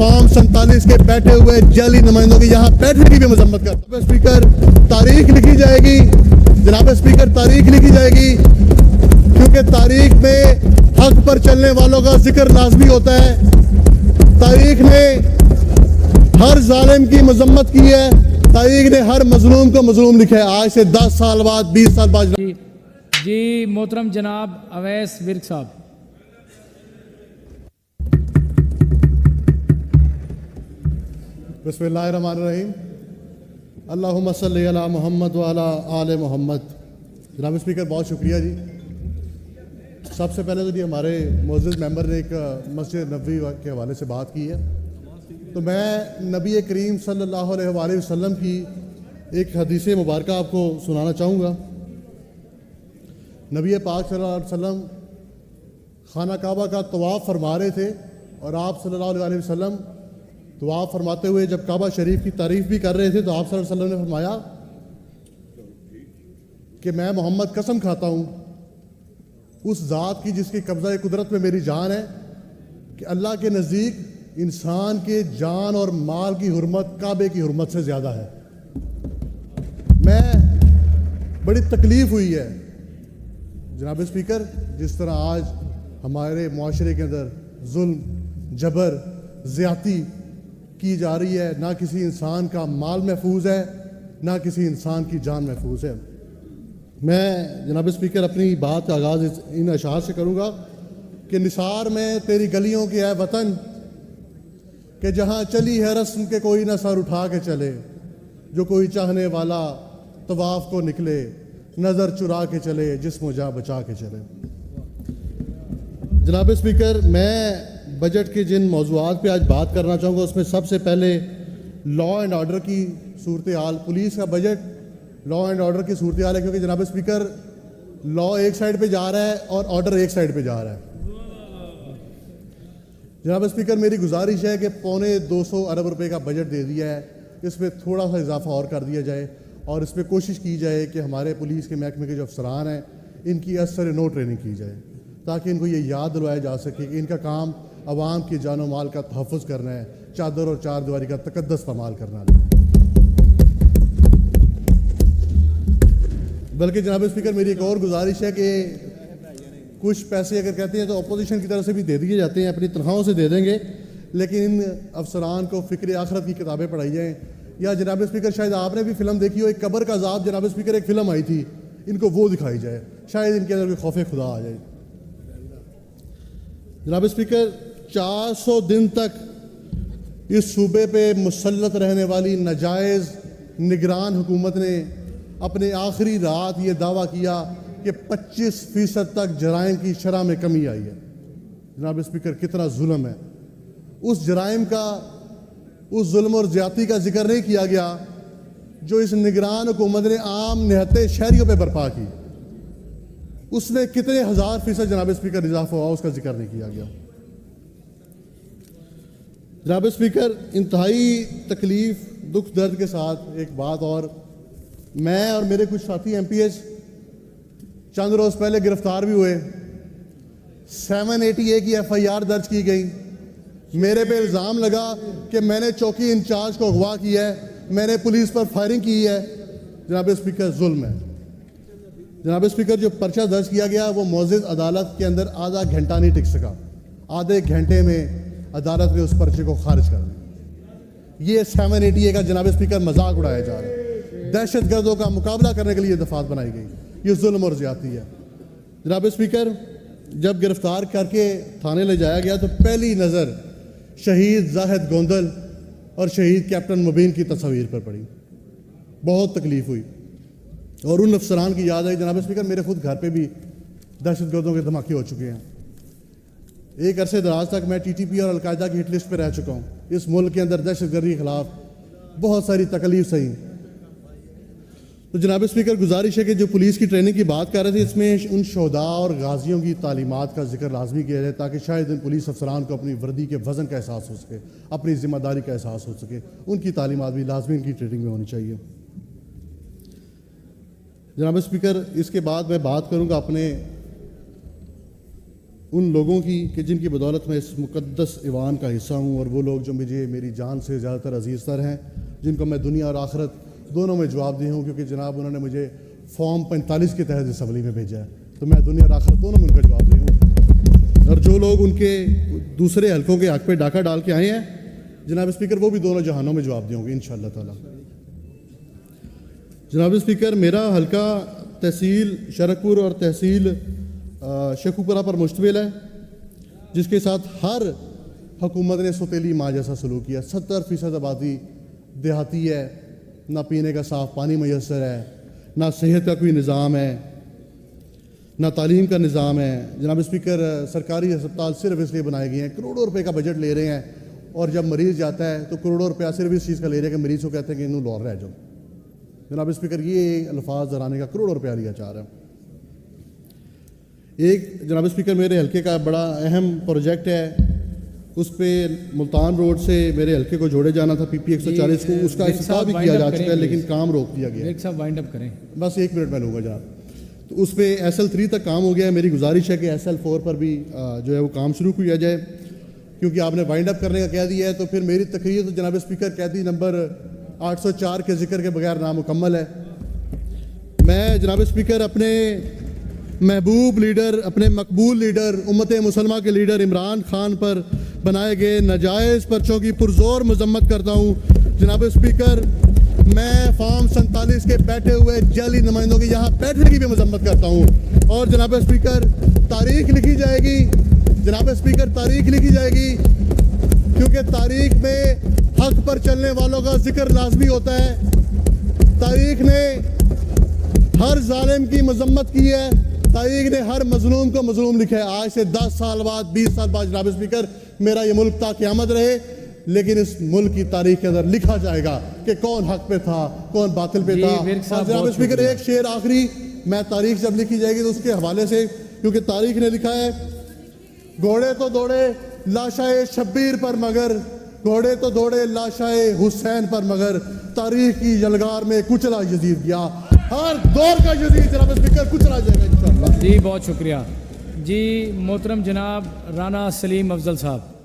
Form 47 के बैठे हुए जाली नुमाइंदों की यहाँ बैठने की भी मजम्मत करता हूं। स्पीकर, तारीख लिखी जाएगी, जनाब स्पीकर, तारीख लिखी जाएगी, क्योंकि तारीख में हक पर चलने वालों का जिक्र लाजमी होता है। तारीख ने हर जालिम की मजम्मत की है, तारीख ने हर मजलूम को मजलूम लिखा है। आज से 10 साल बाद, 20 साल बाद जी मोहतरम जनाब अवैस विर्क साहब। बिस्मिल्लाहिर्रहमानिर्रहीम, अल्लाहुम्मा सल्ली अला मुहम्मद व अला आले मुहम्मद। जनाब स्पीकर, बहुत शुक्रिया जी। सबसे पहले तो जी हमारे मोअज़्ज़िज़ मेंबर ने एक मस्जिद नबवी के हवाले से बात की है, तो मैं नबी करीम सल्लल्लाहु अलैहि वसल्लम की एक हदीस मुबारक आपको सुनाना चाहूँगा। नबी पाक सल्लल्लाहु अलैहि वसल्लम खाना काबा का तवाफ़ फरमा रहे थे, और आप सल्लल्लाहु अलैहि वसल्लम तवाफ़ फरमाते हुए जब काबा शरीफ की तारीफ़ भी कर रहे थे, तो आप सल्लल्लाहु अलैहि वसल्लम ने फरमाया कि मैं मोहम्मद कसम खाता हूँ उस ज़ात की जिसकी कब्ज़ा कुदरत में मेरी जान है, कि अल्लाह के नज़दीक इंसान के जान और माल की हुर्मत काबे की हुर्मत से ज़्यादा है। मैं बड़ी तकलीफ़ हुई है जनाब स्पीकर, जिस तरह आज हमारे मुआशरे के अंदर जुल्म, जबर, ज़्यादती की जा रही है। ना किसी इंसान का माल महफूज है, ना किसी इंसान की जान महफूज है। मैं जनाब स्पीकर अपनी बात का आगाज़ इन अशार से करूँगा कि निसार में तेरी गलियों के है वतन, कि जहाँ चली है रस्म के कोई ना सर उठा के चले, जो कोई चाहने वाला तवाफ़ को निकले, नज़र चुरा के चले, जिस्म जा बचा के चले। जनाब स्पीकर, मैं बजट के जिन मौज़ूआत पे आज बात करना चाहूँगा, उसमें सबसे पहले लॉ एंड ऑर्डर की सूरत हाल। पुलिस का बजट लॉ एंड ऑर्डर की सूरत हाल है, क्योंकि जनाब स्पीकर लॉ एक साइड पे जा रहा है और ऑर्डर एक साइड पे जा रहा है। जनाब स्पीकर, मेरी गुजारिश है कि 250 अरब रुपए का बजट दे दिया है, इसमें थोड़ा सा इजाफा और कर दिया जाए, और इसमें कोशिश की जाए कि हमारे पुलिस के महकमे के जो अफसरान हैं इनकी असर नो ट्रेनिंग की जाए, ताकि इनको ये याद दिलवाया जा सके कि इनका काम अवाम की जान माल का तहफ़्फ़ुज़ करना है, चादर और चार दीवारी का तकद्दस पमाल करना है। बल्कि जनाब स्पीकर, मेरी एक और गुजारिश है कि कुछ पैसे अगर कहते हैं तो अपोजिशन की तरफ से भी दे दिए जाते हैं, अपनी तनख्वाहों से दे देंगे, लेकिन इन अफसरान को फ़िक्र आखरत की किताबें पढ़ाई जाएँ। या जनाब स्पीकर, शायद आपने भी फिल्म देखी हो, एक कब्र का अज़ाब, जनाब स्पीकर एक फ़िल्म आई थी, इनको वो दिखाई जाए, शायद इनके अंदर कोई खौफ खुदा आ जाए। जनाब स्पीकर, 400 दिन तक इस सूबे पे मुसल्लत रहने वाली नाजायज़ निगरान हुकूमत ने अपने आखिरी रात ये दावा किया कि 25% तक जराइम की शरह में कमी आई है। जनाब स्पीकर, कितना जुल्म है। उस जराइम का, उस जुल्म और ज़्यादती का जिक्र नहीं किया गया जो इस निगरान हुकूमत ने आम निहत्ते शहरियों पे बर्पा की। उसमें कितने हज़ार फीसद जनाब स्पीकर इजाफा हुआ, उसका जिक्र नहीं किया गया। जनाब स्पीकर, इंतहाई तकलीफ, दुख दर्द के साथ एक बात और, मैं और मेरे कुछ साथी MPs चंद रोज़ पहले गिरफ्तार भी हुए। 780A की FIR दर्ज की गई। मेरे पे इल्ज़ाम लगा कि मैंने चौकी इंचार्ज को अगवा किया है, मैंने पुलिस पर फायरिंग की है। जनाब स्पीकर, जुल्म है। जनाब स्पीकर, जो पर्चा दर्ज किया गया वो मुअज़्ज़िज़ अदालत के अंदर आधा घंटा नहीं टिक सका। आधे घंटे में अदालत ने उस पर्चे को खारिज कर दिया। ये 780A का जनाब स्पीकर मजाक उड़ाया जा रहा है। दहशत गर्दों का मुकाबला करने के लिए दफात बनाई गई, ये जुल्म और ज़्यादती है। जनाब स्पीकर, जब गिरफ्तार करके थाने ले जाया गया तो पहली नज़र शहीद जाहिद गोंदल और शहीद कैप्टन मुबीन की तस्वीर पर पड़ी। बहुत तकलीफ़ हुई और उन अफसरान की याद आई। जनाब स्पीकर, मेरे खुद घर पे भी दहशत गर्दों के धमाके हो चुके हैं। एक अरसे दराज तक मैं TTP और अलकायदा की हिट लिस्ट पर रह चुका हूँ। इस मुल्क के अंदर दहशत गर्दी के खिलाफ बहुत सारी तकलीफ सही। तो जनाब स्पीकर, गुजारिश है कि जो पुलिस की ट्रेनिंग की बात कर रहे थे, इसमें उन शोहदा और गाजियों की तालीमात का जिक्र लाजमी किया जाए, ताकि शायद इन पुलिस अफसरान को अपनी वर्दी के वज़न का एहसास हो सके, अपनी ज़िम्मेदारी का एहसास हो सके। उनकी तालीमात भी लाजमी इनकी ट्रेनिंग में होनी चाहिए। जनाब स्पीकर, इसके बाद मैं बात करूँगा अपने ان لوگوں کی کہ جن کی بدولت میں اس مقدس ایوان کا حصہ ہوں، اور وہ لوگ جو مجھے میری جان سے زیادہ تر عزیز تر ہیں، جن کو میں دنیا اور آخرت دونوں میں جواب دیا ہوں، کیونکہ جناب انہوں نے مجھے فارم 45 کے تحت اسمبلی میں بھیجا ہے، تو میں دنیا اور آخرت دونوں میں ان کا جواب دیا ہوں۔ اور جو لوگ ان کے دوسرے حلقوں کے حق پہ ڈاکہ ڈال کے آئے ہیں جناب اسپیکر، وہ بھی دونوں جہانوں میں جواب دیں گے انشاءاللہ تعالی۔ جناب اسپیکر، میرا حلقہ تحصیل شرک پور اور تحصیل شیخوپورہ پر مشتمل ہے، جس کے ساتھ ہر حکومت نے سوتیلی ماں جیسا سلوک کیا۔ 70% آبادی دیہاتی ہے، نہ پینے کا صاف پانی میسر ہے، نہ صحت کا کوئی نظام ہے، نہ تعلیم کا نظام ہے۔ جناب اسپیکر، سرکاری ہسپتال صرف اس لیے بنائے گئے ہیں، کروڑوں روپے کا بجٹ لے رہے ہیں، اور جب مریض جاتا ہے تو کروڑوں روپیہ صرف اس چیز کا لے رہے ہیں کہ مریض کو کہتے ہیں کہ انہوں لور رہ جاؤ۔ جناب اسپیکر، یہ الفاظ دہرانے کا کروڑوں روپیہ لیا جا رہا ہے۔ ایک جناب اسپیکر میرے حلقے کا بڑا اہم پروجیکٹ ہے، اس پہ ملتان روڈ سے میرے حلقے کو جوڑے جانا تھا PP 140 کو، اس کا افتتاح بھی کیا جا چکا ہے، لیکن کام روک دیا گیا ہے۔ ایک صاحب وائنڈ اپ کریں۔ بس 1 منٹ میں لوں گا جناب۔ تو اس پہ SL3 تک کام ہو گیا ہے، میری گزارش ہے کہ SL4 پر بھی جو ہے وہ کام شروع کیا جائے، کیونکہ آپ نے وائنڈ اپ کرنے کا کہہ دیا ہے، تو پھر میری تقریر تو جناب اسپیکر قیدی نمبر 804 کے ذکر کے بغیر نامکمل ہے۔ میں جناب اسپیکر اپنے محبوب لیڈر، اپنے مقبول لیڈر، امت مسلمہ کے لیڈر عمران خان پر بنائے گئے ناجائز پرچوں کی پرزور مذمت کرتا ہوں۔ جناب اسپیکر، میں فارم 47 کے بیٹھے ہوئے جعلی نمائندوں کی یہاں بیٹھنے کی بھی مذمت کرتا ہوں، اور جناب اسپیکر تاریخ لکھی جائے گی، جناب اسپیکر تاریخ لکھی جائے گی، کیونکہ تاریخ میں حق پر چلنے والوں کا ذکر لازمی ہوتا ہے۔ تاریخ نے ہر ظالم کی مذمت کی ہے، تاریخ نے ہر مظلوم کو مظلوم لکھا ہے۔ آج سے 10 سال بعد، 20 سال بعد جناب اسپیکر، میرا یہ ملک تا قیامت رہے، لیکن اس ملک کی تاریخ کے اندر لکھا جائے گا کہ کون حق پہ تھا، کون باطل پہ تھا۔ اور جناب اسپیکر، ایک شعر آخری، میں تاریخ جب لکھی جائے گی تو اس کے حوالے سے، کیونکہ تاریخ نے لکھا ہے، گھوڑے تو دوڑے لاشائے شبیر پر مگر، گھوڑے تو دوڑے لاشائے حسین پر مگر، تاریخ کی یلغار میں کچلا یزید گیا۔ ہر دور کا یزید جناب اسپیکر کچلا جائے گا انشاءاللہ۔ جی بہت شکریہ۔ جی محترم جناب رانا سلیم افضل صاحب۔